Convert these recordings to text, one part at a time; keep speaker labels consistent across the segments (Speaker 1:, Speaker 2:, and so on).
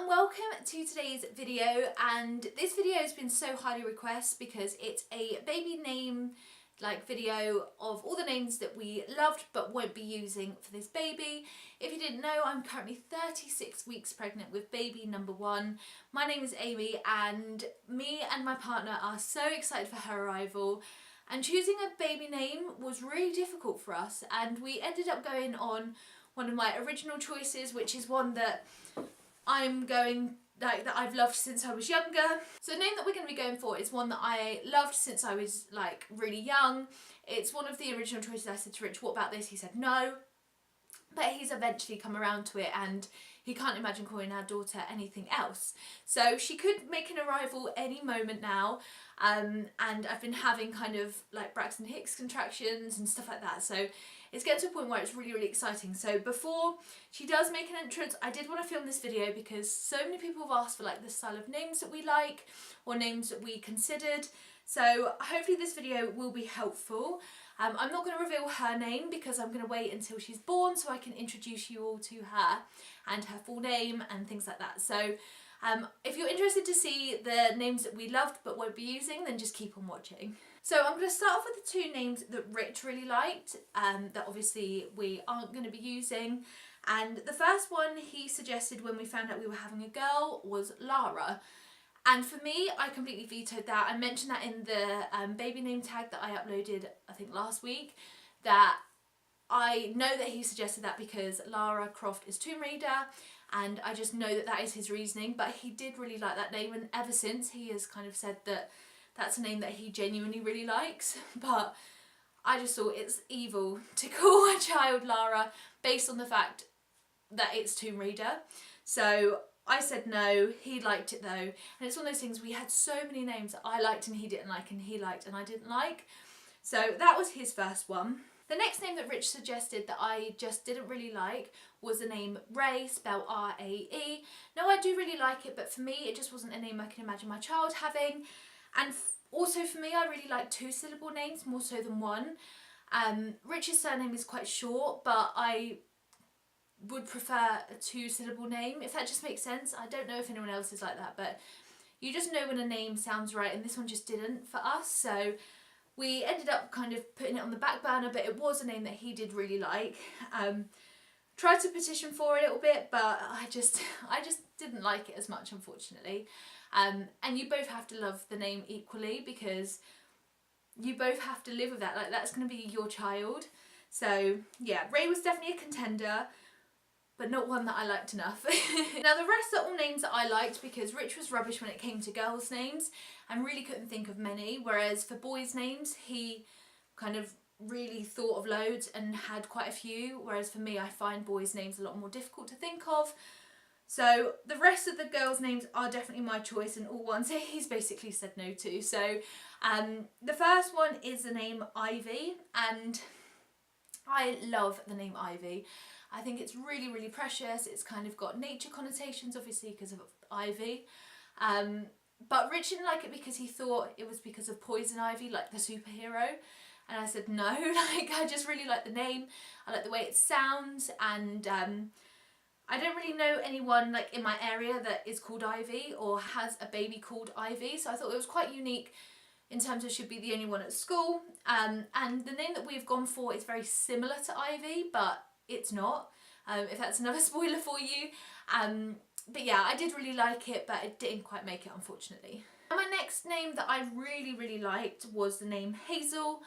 Speaker 1: welcome to today's video, and this video has been so highly requested because it's a baby name video of all the names that we loved but won't be using for this baby. If you didn't know, I'm currently 36 weeks pregnant with baby number 1. My name is Amy and me and my partner are so excited for her arrival, and choosing a baby name was really difficult for us, and we ended up going on one of my original choices, which is one that that I've loved since I was younger. So the name that we're going to be going for is one that I loved since I was really young. It's one of the original choices. I said to Rich, what about this? He said no, but he's eventually come around to it and he can't imagine calling our daughter anything else. So she could make an arrival any moment now, and I've been having kind of Braxton Hicks contractions and stuff like that, so it's getting to a point where it's really exciting. So before she does make an entrance, I did want to film this video because so many people have asked for the style of names that we like or names that we considered. So hopefully this video will be helpful. I'm not going to reveal her name because I'm going to wait until she's born so I can introduce you all to her and her full name and things like that. So if you're interested to see the names that we loved but won't be using, then just keep on watching. So I'm going to start off with the 2 names that Rich really liked, that obviously we aren't going to be using. And the first one he suggested when we found out we were having a girl was Lara. And for me, I completely vetoed that. I mentioned that in the baby name tag that I uploaded, I think last week, that I know that he suggested that because Lara Croft is Tomb Raider, and I just know that that is his reasoning. But he did really like that name, and ever since he has kind of said that that's a name that he genuinely really likes. But I just thought it's evil to call a child Lara based on the fact that it's Tomb Raider. So I said no, he liked it though. And it's one of those things, we had so many names that I liked and he didn't like, and he liked and I didn't like. So that was his first one. The next name that Rich suggested that I just didn't really like was the name Ray, spelled R-A-E. Now I do really like it, but for me it just wasn't a name I can imagine my child having. And also for me, I really like 2-syllable names more so than one. Rich's surname is quite short, but I would prefer a 2-syllable name, if that just makes sense. I don't know if anyone else is like that, but you just know when a name sounds right, and this one just didn't for us. So we ended up kind of putting it on the back burner, but it was a name that he did really like. Tried to petition for it a little bit, but I just didn't like it as much, unfortunately. And you both have to love the name equally because you both have to live with that. That's going to be your child. So yeah, Ray was definitely a contender, but not one that I liked enough. Now the rest are all names that I liked because Rich was rubbish when it came to girls' names and really couldn't think of many, whereas for boys' names he kind of really thought of loads and had quite a few, whereas for me I find boys' names a lot more difficult to think of. So the rest of the girls' names are definitely my choice, and all ones he's basically said no to. So the first one is the name Ivy, and I love the name Ivy. I think it's really precious. It's kind of got nature connotations, obviously, because of Ivy. But Rich didn't like it because he thought it was because of Poison Ivy, like the superhero. And I said no, I just really like the name. I like the way it sounds, and I don't really know anyone in my area that is called Ivy or has a baby called Ivy. So I thought it was quite unique in terms of should be the only one at school. And the name that we've gone for is very similar to Ivy, but it's not, if that's another spoiler for you. But yeah, I did really like it, but it didn't quite make it, unfortunately. And my next name that I really liked was the name Hazel.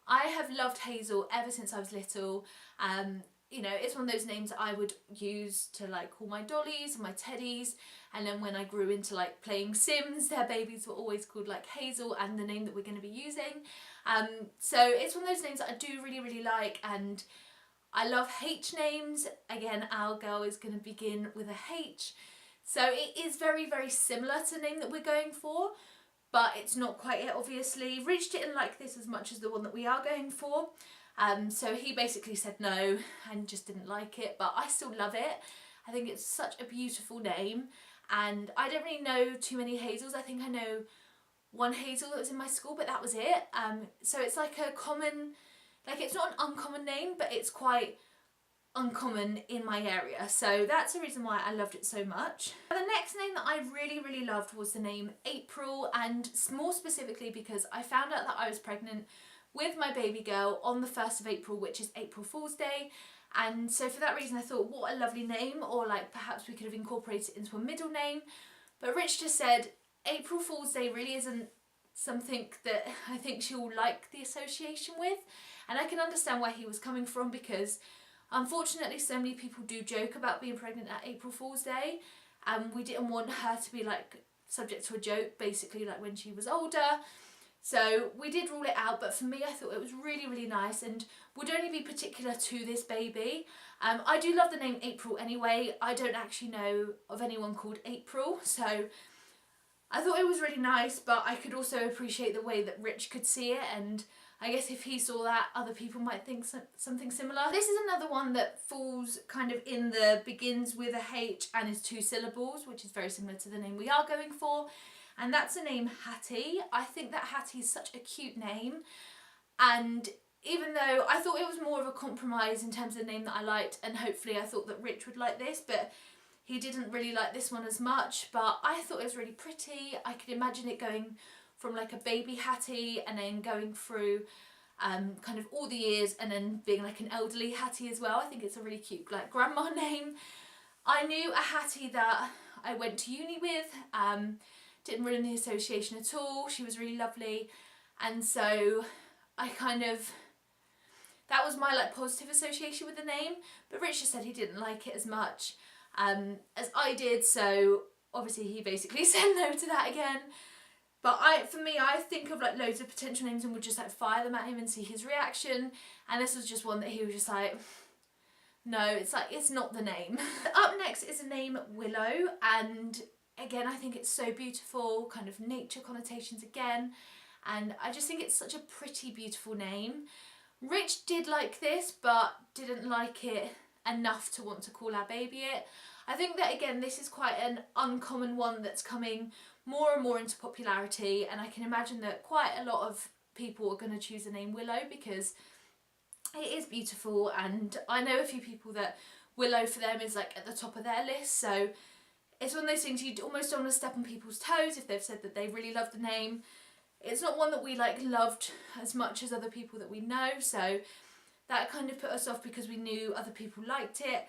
Speaker 1: I have loved Hazel ever since I was little. You know, it's one of those names that I would use to call my dollies and my teddies, and then when I grew into playing Sims, their babies were always called Hazel and the name that we're going to be using. So it's one of those names that I do really like, and I love H names. Again, our girl is going to begin with a H, so it is very similar to the name that we're going for, but it's not quite it, obviously. Rich didn't like this as much as the one that we are going for. So he basically said no and just didn't like it, but I still love it. I think it's such a beautiful name, and I don't really know too many Hazels. I think I know one Hazel that was in my school, but that was it. So it's a common, it's not an uncommon name, but it's quite uncommon in my area, so that's the reason why I loved it so much. The next name that I really loved was the name April, and more specifically because I found out that I was pregnant with my baby girl on the 1st of April, which is April Fool's Day, and so for that reason I thought, what a lovely name, or like perhaps we could have incorporated it into a middle name. But Rich just said April Fool's Day really isn't something that I think she'll like the association with, and I can understand where he was coming from, because unfortunately so many people do joke about being pregnant at April Fool's Day, and we didn't want her to be like subject to a joke basically like when she was older, so we did rule it out. But for me, I thought it was really nice and would only be particular to this baby. I do love the name April anyway. I don't actually know of anyone called April, so I thought it was really nice, but I could also appreciate the way that Rich could see it, and I guess if he saw that, other people might think something similar. This is another one that falls kind of in the begins with a H and is 2 syllables, which is very similar to the name we are going for, and that's the name Hattie. I think that Hattie is such a cute name, and even though I thought it was more of a compromise in terms of the name that I liked, and hopefully I thought that Rich would like this, but he didn't really like this one as much, but I thought it was really pretty. I could imagine it going from like a baby Hattie and then going through kind of all the years and then being like an elderly Hattie as well. I think it's a really cute like grandma name. I knew a Hattie that I went to uni with, didn't ruin the association at all. She was really lovely, and so I kind of, that was my like positive association with the name, but Richard said he didn't like it as much as I did, so obviously he basically said no to that again. But for me, I think of like loads of potential names and would just like fire them at him and see his reaction, and this was just one that he was just like, no, it's like, it's not the name. Up next is the name Willow, and again I think it's so beautiful, kind of nature connotations again, and I just think it's such a pretty beautiful name. Rich did like this but didn't like it enough to want to call our baby it. I think that again this is quite an uncommon one that's coming more and more into popularity, and I can imagine that quite a lot of people are going to choose the name Willow because it is beautiful, and I know a few people that Willow for them is like at the top of their list, so it's one of those things you almost don't want to step on people's toes if they've said that they really love the name. It's not one that we like loved as much as other people that we know, so that kind of put us off because we knew other people liked it.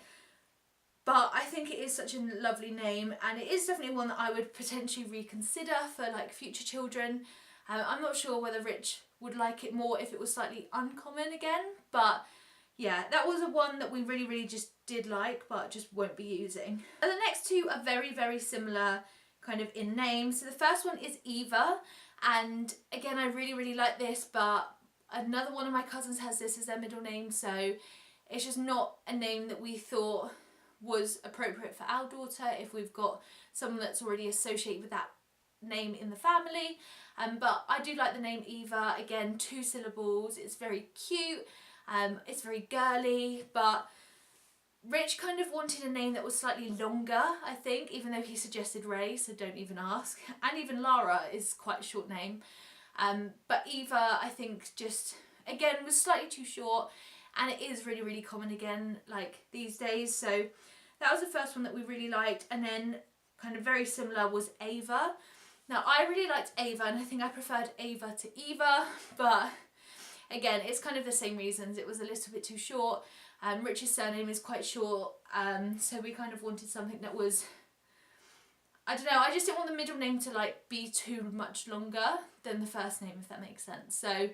Speaker 1: But I think it is such a lovely name, and it is definitely one that I would potentially reconsider for like future children. I'm not sure whether Rich would like it more if it was slightly uncommon again, but yeah, that was a one that we really just did like but just won't be using. And the next two are very similar kind of in name. So the first one is Eva, and again I really like this, but another one of my cousins has this as their middle name, so it's just not a name that we thought was appropriate for our daughter if we've got someone that's already associated with that name in the family. But I do like the name Eva, again 2 syllables, it's very cute, it's very girly, but Rich kind of wanted a name that was slightly longer, I think, even though he suggested Ray, so don't even ask, and even Lara is quite a short name. But Eva I think just again was slightly too short, and it is really common again like these days, so that was the first one that we really liked. And then kind of very similar was Ava. Now I really liked Ava, and I think I preferred Ava to Eva, but again it's kind of the same reasons. It was a little bit too short. Rich's surname is quite short, so we kind of wanted something that was, I don't know, I just didn't want the middle name to like be too much longer than the first name, if that makes sense. So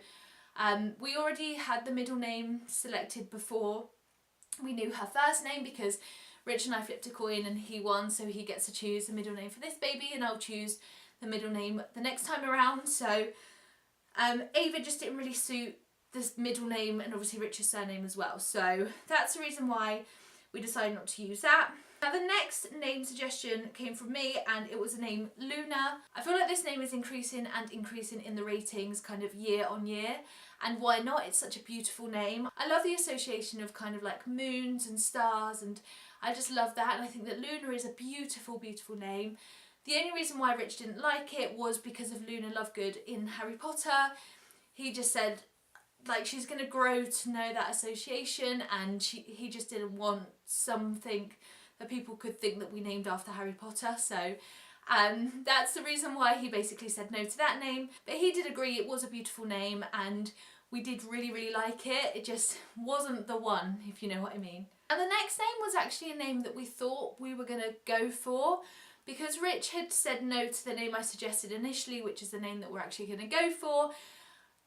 Speaker 1: we already had the middle name selected before we knew her first name, because Rich and I flipped a coin and he won, so he gets to choose the middle name for this baby and I'll choose the middle name the next time around. So Ava just didn't really suit this middle name, and obviously Rich's surname as well, so that's the reason why we decided not to use that. Now the next name suggestion came from me, and it was the name Luna. I feel like this name is increasing in the ratings kind of year on year, and why not? It's such a beautiful name. I love the association of kind of like moons and stars, and I just love that, and I think that Luna is a beautiful name. The only reason why Rich didn't like it was because of Luna Lovegood in Harry Potter. He just said like she's going to grow to know that association, and he just didn't want something that people could think that we named after Harry Potter. So that's the reason why he basically said no to that name. But he did agree it was a beautiful name, and we did really, really like it. It just wasn't the one, if you know what I mean. And the next name was actually a name that we thought we were going to go for, because Rich had said no to the name I suggested initially, which is the name that we're actually going to go for.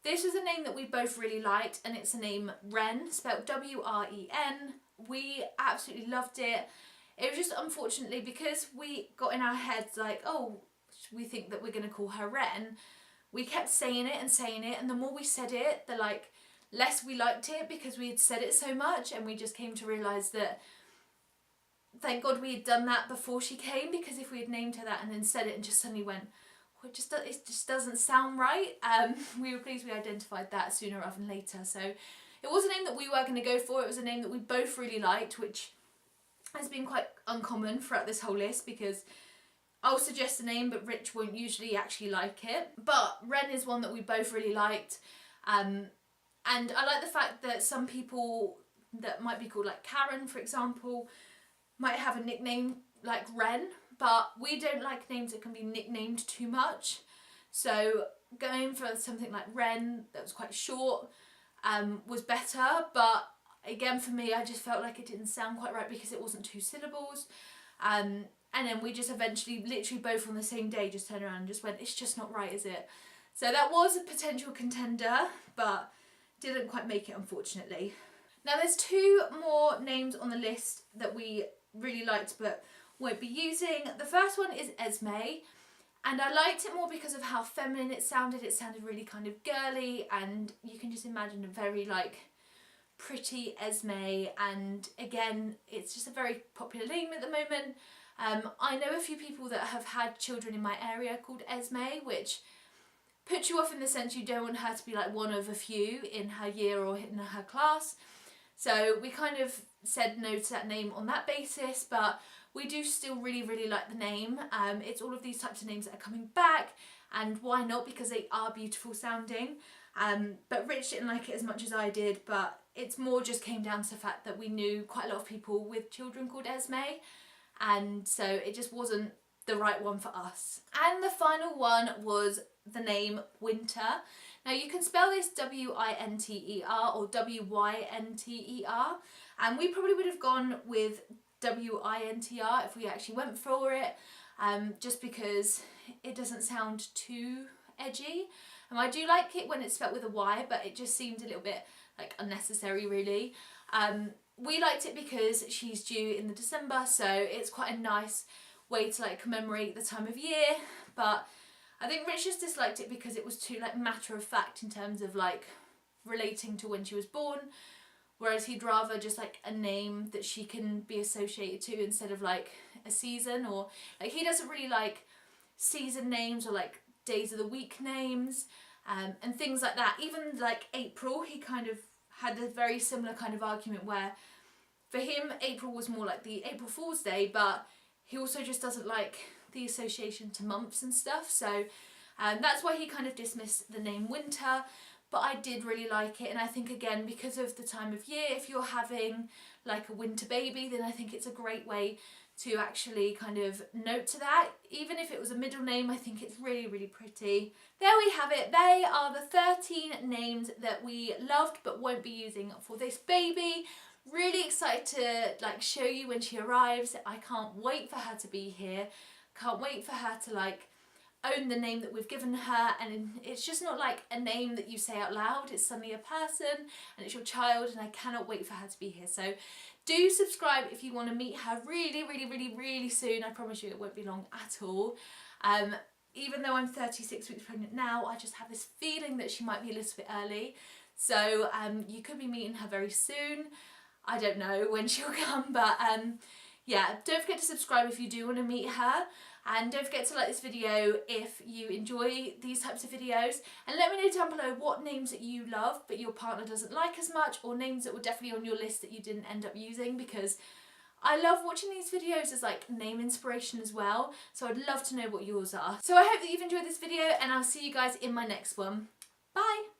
Speaker 1: This was a name that we both really liked, and it's a name Wren, spelled W-R-E-N. We absolutely loved it. It was just, unfortunately, because we got in our heads like, oh, we think that we're going to call her Wren, we kept saying it, and the more we said it, the less we liked it, because we had said it so much, and we just came to realise that thank God we had done that before she came, because if we had named her that and then said it and just suddenly went, oh, it just doesn't sound right, we were pleased we identified that sooner rather than later. So it was a name that we were going to go for. It was a name that we both really liked, which has been quite uncommon throughout this whole list, because I'll suggest a name but Rich won't usually actually like it. But Wren is one that we both really liked, and I like the fact that some people that might be called like Karen, for example, might have a nickname like Wren, but we don't like names that can be nicknamed too much. So going for something like Wren that was quite short was better, but again for me I just felt like it didn't sound quite right because it wasn't 2 syllables. And then we just eventually, literally both on the same day, just turned around and just went, it's just not right, is it? So that was a potential contender, but didn't quite make it, unfortunately. Now there's 2 more names on the list that we really liked but won't be using. The first one is Esme, and I liked it more because of how feminine it sounded. It sounded really kind of girly, and you can just imagine a very pretty Esme, and again it's just a very popular name at the moment. I know a few people that have had children in my area called Esme, which puts you off in the sense you don't want her to be like one of a few in her year or in her class. So we kind of said no to that name on that basis, but we do still really, really like the name. It's all of these types of names that are coming back, and why not, because they are beautiful sounding. But Rich didn't like it as much as I did, but it's more just came down to the fact that we knew quite a lot of people with children called Esme, and so it just wasn't the right one for us. And the final one was the name Winter. Now you can spell this W-I-N-T-E-R or W-Y-N-T-E-R, and we probably would have gone with W-I-N-T-R if we actually went for it, just because it doesn't sound too edgy. And I do like it when it's spelled with a Y, but it just seemed a little bit unnecessary, really. We liked it because she's due in the December, so it's quite a nice way to commemorate the time of year. But I think Rich just disliked it because it was too matter of fact in terms of relating to when she was born, whereas he'd rather just a name that she can be associated to instead of a season, or he doesn't really like season names or days of the week names, and things like that. Even April, he kind of had a very similar kind of argument where for him April was more like the April Fool's Day, but he also just doesn't like the association to months and stuff. So that's why he kind of dismissed the name Winter. But I did really like it, and I think again because of the time of year, if you're having a winter baby, then I think it's a great way to actually kind of note to that. Even if it was a middle name, I think it's really, really pretty. There we have it. They are the 13 names that we loved but won't be using for this baby. Really excited to show you when she arrives. I can't wait for her to be here. Can't wait for her to own the name that we've given her, and it's just not a name that you say out loud. It's suddenly a person and it's your child, and I cannot wait for her to be here. So do subscribe if you want to meet her really, really, really, really soon. I promise you it won't be long at all. Even though I'm 36 weeks pregnant now, I just have this feeling that she might be a little bit early. So you could be meeting her very soon. I don't know when she'll come, but yeah, don't forget to subscribe if you do want to meet her, and don't forget to like this video if you enjoy these types of videos, and let me know down below what names that you love but your partner doesn't like as much, or names that were definitely on your list that you didn't end up using, because I love watching these videos as name inspiration as well, so I'd love to know what yours are. So I hope that you've enjoyed this video, and I'll see you guys in my next one. Bye!